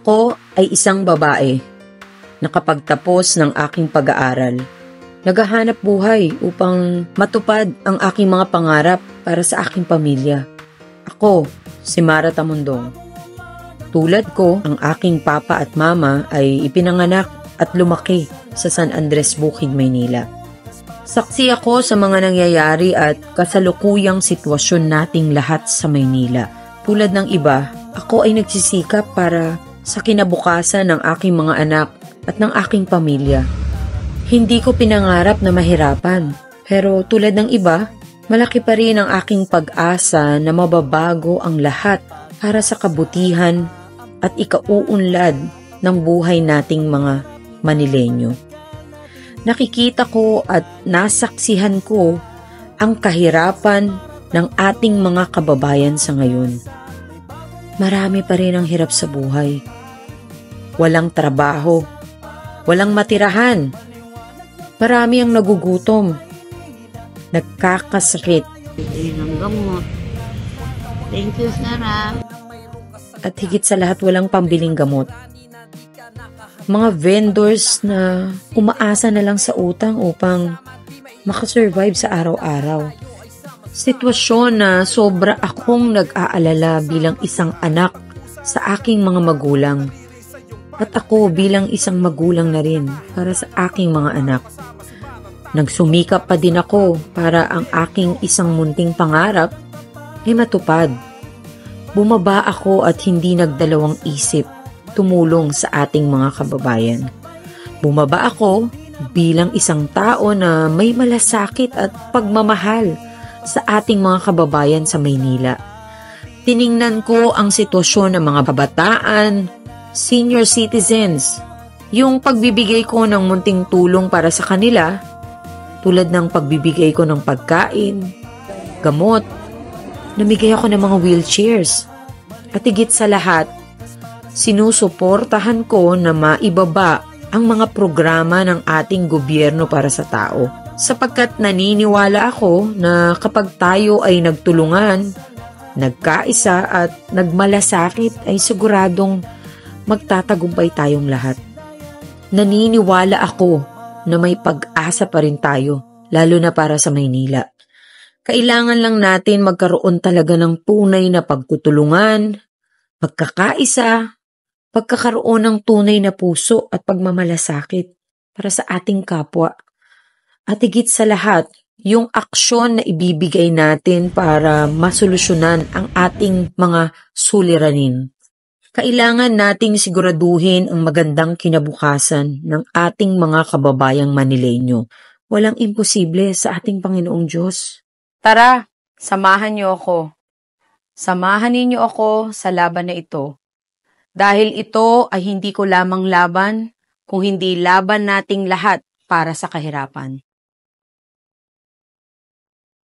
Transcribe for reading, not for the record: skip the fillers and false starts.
Ako ay isang babae, nakapagtapos ng aking pag-aaral. Naghahanap buhay upang matupad ang aking mga pangarap para sa aking pamilya. Ako, si Mara Tamundong. Tulad ko, ang aking papa at mama ay ipinanganak at lumaki sa San Andres Bukid, Maynila. Saksi ako sa mga nangyayari at kasalukuyang sitwasyon nating lahat sa Maynila. Tulad ng iba, ako ay nagsisikap para sa kinabukasan ng aking mga anak at ng aking pamilya. Hindi ko pinangarap na mahirapan, pero tulad ng iba, malaki pa rin ang aking pag-asa na mababago ang lahat para sa kabutihan at ikauunlad ng buhay nating mga Manilenyo. Nakikita ko at nasaksihan ko ang kahirapan ng ating mga kababayan sa ngayon. Marami pa rin ang hirap sa buhay. Walang trabaho, walang matirahan. Marami ang nagugutom, nagkakasakit. Ng gamot. Thank you, Sarah. At higit sa lahat, walang pambiling gamot. Mga vendors na umaasa na lang sa utang upang makasurvive sa araw-araw. Sitwasyon na sobra akong nag-aalala bilang isang anak sa aking mga magulang. At ako bilang isang magulang na rin para sa aking mga anak. Nagsumikap pa din ako para ang aking isang munting pangarap ay matupad. Bumaba ako at hindi nagdalawang isip tumulong sa ating mga kababayan. Bumaba ako bilang isang tao na may malasakit at pagmamahal sa ating mga kababayan sa Maynila. Tiningnan ko ang sitwasyon ng mga kabataan, senior citizens, yung pagbibigay ko ng munting tulong para sa kanila, tulad ng pagbibigay ko ng pagkain, gamot, namigay ako ng mga wheelchairs. At higit sa lahat, sinusuportahan ko na maibaba ang mga programa ng ating gobyerno para sa tao. Sapagkat naniniwala ako na kapag tayo ay nagtulungan, nagkaisa at nagmalasakit ay siguradong magtatagumpay tayong lahat. Naniniwala ako na may pag-asa pa rin tayo, lalo na para sa Maynila. Kailangan lang natin magkaroon talaga ng tunay na pagtutulungan, pagkakaisa, pagkakaroon ng tunay na puso at pagmamalasakit para sa ating kapwa. At higit sa lahat, yung aksyon na ibibigay natin para masolusyonan ang ating mga suliranin. Kailangan nating siguraduhin ang magandang kinabukasan ng ating mga kababayang Manilenyo. Walang imposible sa ating Panginoong Diyos. Tara, samahan niyo ako. Samahan ninyo ako sa laban na ito. Dahil ito ay hindi ko lamang laban, kung hindi laban nating lahat para sa kahirapan.